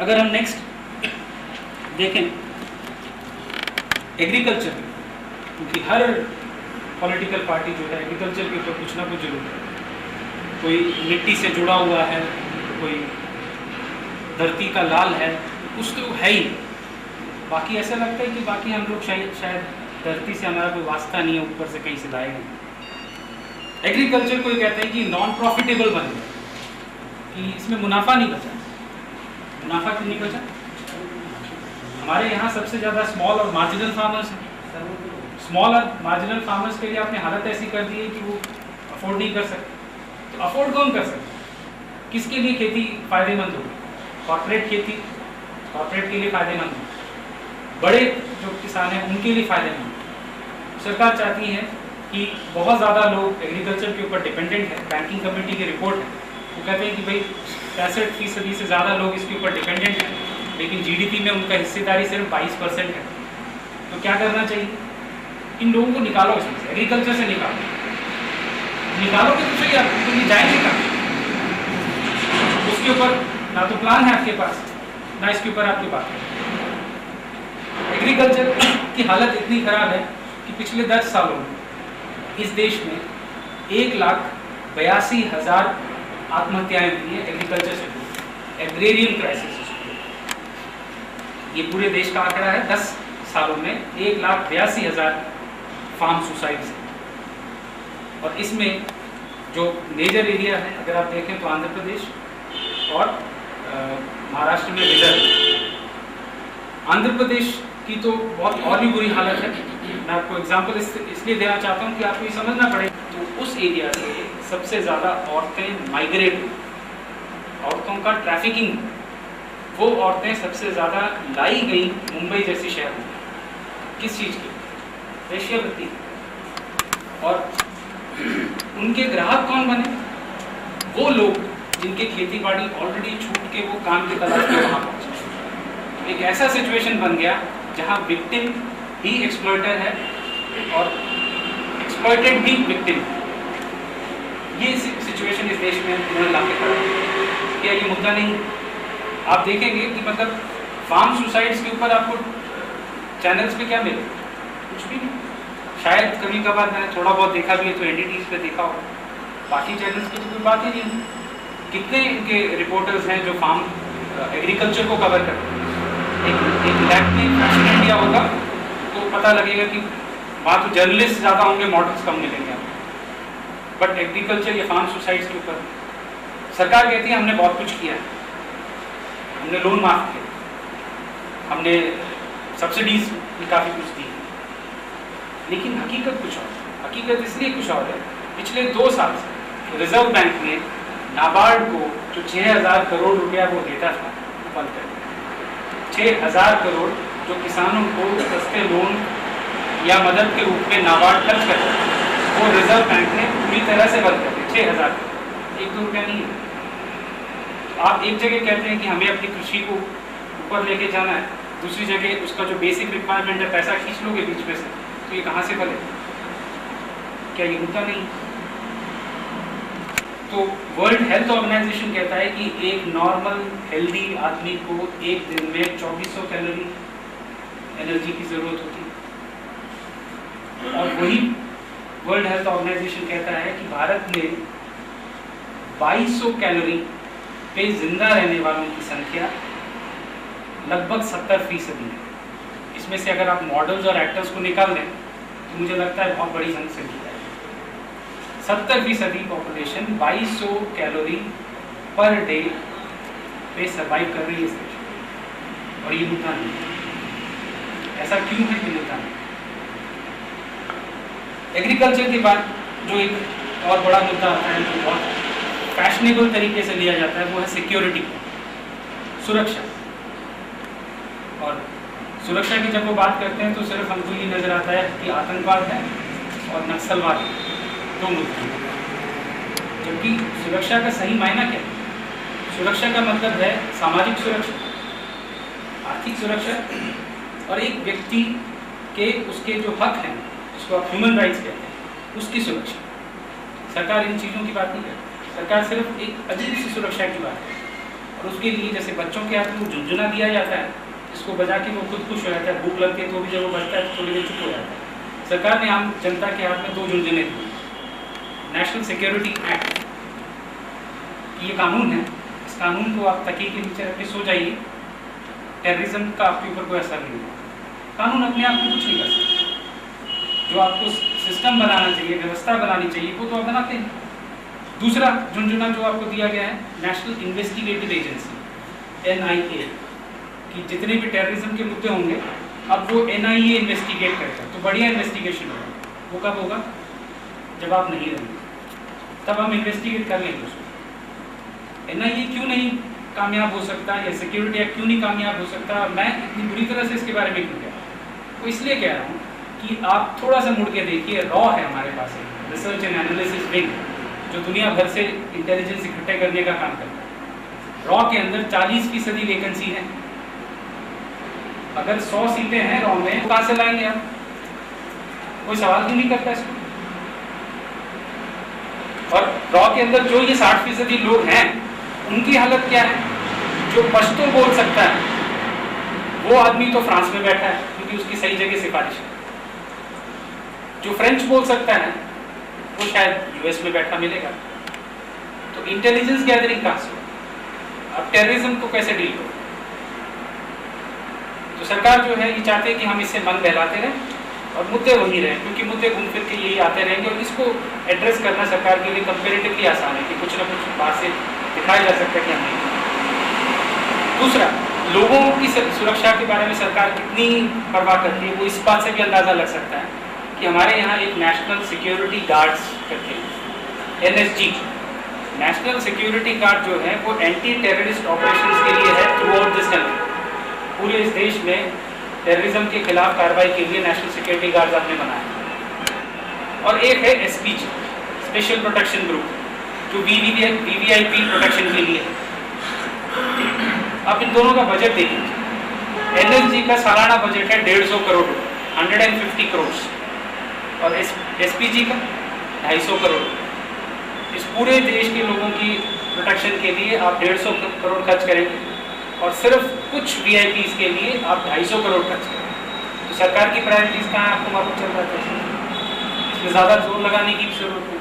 अगर हम नेक्स्ट देखें एग्रीकल्चर, क्योंकि हर पॉलिटिकल पार्टी जो है एग्रीकल्चर के ऊपर कुछ ना कुछ जरूर है। कोई मिट्टी से जुड़ा हुआ है, कोई धरती का लाल है, कुछ तो है ही। बाकी ऐसा लगता है कि बाकी हम लोग शायद धरती से हमारा कोई वास्ता नहीं है, ऊपर से कहीं से लाए हैं। एग्रीकल्चर को कहते हैं कि नॉन प्रॉफिटेबल बन गया, कि इसमें मुनाफा नहीं बचा। मुनाफा क्यों नहीं बचा? हमारे यहाँ सबसे ज़्यादा स्मॉल और मार्जिनल फार्मर्स हैं। स्मॉल और मार्जिनल फार्मर्स के लिए आपने हालत ऐसी कर दी है कि वो अफोर्ड नहीं कर सकते। तो अफोर्ड कौन कर सकता? किसके लिए खेती फ़ायदेमंद होगी? कॉर्पोरेट खेती कॉर्पोरेट के लिए फ़ायदेमंद है, बड़े जो किसान हैं उनके लिए फ़ायदेमंद। सरकार चाहती है कि बहुत ज़्यादा लोग एग्रीकल्चर के ऊपर डिपेंडेंट है। बैंकिंग कमेटी की रिपोर्ट है, वो कहते हैं कि भाई 65% से ज़्यादा लोग इसके ऊपर डिपेंडेंट हैं, लेकिन जीडीपी में उनका हिस्सेदारी सिर्फ 22% है। तो क्या करना चाहिए? इन लोगों को निकालो, इसमें से एग्रीकल्चर से निकालोगे तो सही, आप तो ये जाएंगे कहाँ? उसके ऊपर ना तो प्लान है आपके पास, ना इसके ऊपर आपकी बात है। एग्रीकल्चर की हालत इतनी खराब है कि पिछले 10 सालों में इस देश में 1,82,000 आत्महत्याएं हुई हैं एग्रीकल्चर से। एग्रेरियन क्राइसिस ये पूरे देश का आंकड़ा है। 10 सालों में 1,82,000 फार्म सुसाइड्स हैं। और इसमें जो मेजर एरिया है, अगर आप देखें तो आंध्र प्रदेश और महाराष्ट्र में विदर्भ। आंध्र प्रदेश की तो बहुत और भी बुरी हालत है। मैं आपको एग्जांपल इसलिए देना चाहता हूँ कि आपको ये समझना पड़ेगा। तो उस एरिया से सबसे ज़्यादा औरतें माइग्रेट, औरतों का ट्रैफिकिंग, वो औरतें सबसे ज़्यादा लाई गई मुंबई जैसी शहर में। किस चीज़ की? वेश्यावृत्ति। और उनके ग्राहक कौन बने? वो लोग जिनके खेती बाड़ी ऑलरेडी छूट के वो काम की तलाश में वहाँ पहुँचे। एक ऐसा सिचुएशन बन गया जहाँ विक्टिम ही एक्सप्लॉइटर है और एक्सप्लॉइटेड भी विक्टिम। ये सिचुएशन इस देश में उन्होंने लाके खड़ा है। क्या ये मुद्दा नहीं? आप देखेंगे कि मतलब फार्म सुसाइड्स के ऊपर आपको चैनल्स पे क्या मिले? कुछ भी नहीं। शायद कभी कभार मैंने थोड़ा बहुत देखा भी है तो एनडीटीवी पे देखा हो, बाकी चैनल्स की तो कोई बात ही नहीं। कितने इनके रिपोर्टर्स हैं जो फार्म एग्रीकल्चर को कवर करते हैं? एक लैब में फैशन इंडिया होगा तो पता लगेगा कि वहाँ तो जर्नलिस्ट ज़्यादा होंगे, मॉडल्स कम मिलेंगे आपको। बट एग्रीकल्चर या फार्म सुसाइड्स के ऊपर सरकार कहती है हमने बहुत कुछ किया है, हमने लोन माफ किए, हमने सब्सिडीज भी काफ़ी कुछ दी, लेकिन हकीकत कुछ और। हकीकत इसलिए कुछ और है, पिछले 2 साल से रिजर्व बैंक ने नाबार्ड को जो 6,000 करोड़ रुपया वो देता था बंद कर दिया। 6,000 करोड़ जो किसानों को सस्ते लोन या मदद के रूप में नाबार्ड खर्च करता है, वो रिजर्व बैंक ने पूरी तरह से बंद कर दिया। 6,000 करोड़, 1-2 रुपया नहीं है। आप एक जगह कहते हैं कि हमें अपनी कृषि को ऊपर लेके जाना है, दूसरी जगह उसका जो बेसिक रिक्वायरमेंट है पैसा खींच लोगे बीच में से, तो ये कहाँ से बने? क्या ये मुद्दा नहीं? तो वर्ल्ड हेल्थ ऑर्गेनाइजेशन कहता है कि एक नॉर्मल हेल्दी आदमी को एक दिन में 2400 कैलोरी एनर्जी की ज़रूरत होती है। और वही वर्ल्ड हेल्थ ऑर्गेनाइजेशन कहता है कि भारत में 2200 कैलोरी पे जिंदा रहने वालों की संख्या लगभग 70% है। इसमें से अगर आप मॉडल्स और एक्टर्स को निकाल दें तो मुझे लगता है बहुत बड़ी जनसंख्या है। 70% पॉपुलेशन 2200 कैलोरी पर डे पे सर्वाइव कर रही है इस देश में, और ये मुद्दा नहीं। ऐसा क्यों है कि मुद्दा नहीं? एग्रीकल्चर के बाद जो एक और बड़ा मुद्दा आता है, जो बहुत फैशनेबल तरीके से लिया जाता है, वो है सिक्योरिटी, सुरक्षा। और सुरक्षा की जब वो बात करते हैं तो सिर्फ हमको ये नज़र आता है कि आतंकवाद है और नक्सलवाद है, 2 मुद्दे। जबकि सुरक्षा का सही मायना क्या है? सुरक्षा का मतलब है सामाजिक सुरक्षा, आर्थिक सुरक्षा और एक व्यक्ति के उसके जो हक हैं, जिसको आप ह्यूमन राइट्स कहते हैं, उसकी सुरक्षा। सरकार इन चीज़ों की बात नहीं करती। सरकार सिर्फ एक अजीब सी सुरक्षा की बात है। और उसके लिए जैसे बच्चों के हाथ में झुंझुना दिया जाता है, इसको बजा के वो खुद खुश हो जाता है, भूख लगती है तो भी जब वो बजता है तो थोड़ी देर चुप हो जाता है। सरकार ने आम जनता के हाथ में 2 झुंझुने दिए। नेशनल सिक्योरिटी एक्ट, ये कानून है, इस कानून को आप तकिए के नीचे रख के सो जाइए, टेररिज्म का आपके ऊपर कोई असर नहीं होगा। कानून अपने आप में कुछ नहीं कर सकता। जो आपको सिस्टम बनाना चाहिए, व्यवस्था बनानी चाहिए, वो तो आप बनाते हैं। दूसरा झुंझुना जो आपको दिया गया है, नेशनल इन्वेस्टिगेटिव एजेंसी NIA, कि जितने भी टेररिज्म के मुद्दे होंगे अब वो NIA इन्वेस्टिगेट करेगा, तो बढ़िया इन्वेस्टिगेशन होगा। वो कब होगा? जब आप नहीं रहेंगे, तब हम इन्वेस्टिगेट कर लेंगे उसको। NIA क्यों नहीं कामयाब हो सकता, या सिक्योरिटी एक्ट क्यों नहीं कामयाब हो सकता, मैं इतनी बुरी तरह से इसके बारे में क्यों कह रहा हूँ? तो इसलिए कह रहा हूँ कि आप थोड़ा सा मुड़ के देखिए, रॉ है हमारे पास एक रिसर्च एंड एनालिसिस विंग जो दुनिया भर से इंटेलिजेंस इकट्ठे करने का काम करता है। रॉ के अंदर 40% वैकेंसी है। अगर 100 सीटें हैं रॉ में, कहाँ से लाएंगे आप? कोई सवाल क्यों नहीं करता इसको? और रॉ के अंदर जो ये 60% लोग हैं, उनकी हालत क्या है? जो पश्तो बोल सकता है वो आदमी तो फ्रांस में बैठा है क्योंकि उसकी सही जगह सिफारिश है। जो फ्रेंच बोल सकता है वो शायद US में बैठा मिलेगा। तो इंटेलिजेंस गैदरिंग कहाँ से? अब टेररिज्म को कैसे डील करो? तो सरकार जो है ये चाहते हैं कि हम इससे मन बहलाते रहें और मुद्दे वही रहे, क्योंकि मुद्दे घूम फिर के यही आते रहेंगे और इसको एड्रेस करना सरकार के लिए कंपेरेटिवली आसान है कि कुछ ना कुछ बात से दिखाया जा सकता है कि हम नहीं। दूसरा, लोगों की सुरक्षा के बारे में सरकार कितनी परवाह करती है, वो इस बात से भी अंदाजा लग सकता है कि हमारे यहाँ एक नेशनल सिक्योरिटी गार्ड्स करके NSG, नेशनल सिक्योरिटी गार्ड जो है वो एंटी टेररिस्ट ऑपरेशंस के लिए है थ्रू आउट दिस कंट्री। पूरे इस देश में टेररिज्म के खिलाफ कार्रवाई के लिए नेशनल सिक्योरिटी गार्ड आपने बनाया। और एक है SPG, स्पेशल प्रोटेक्शन ग्रुप, जो VVIP प्रोटेक्शन के लिए है। आप इन दोनों का बजट देखिए। NSG का सालाना बजट है 150 करोड़, 150 करोड़, और SPG का 250 करोड़। इस पूरे देश के लोगों की प्रोटेक्शन के लिए आप 150 करोड़ खर्च करेंगे और सिर्फ कुछ VIPs के लिए आप 250 करोड़ खर्च करेंगे। तो सरकार की प्रायोरिटीज कहाँ है आपको मालूम चल रहा है? इसमें ज़्यादा जोर लगाने की जरूरत नहीं।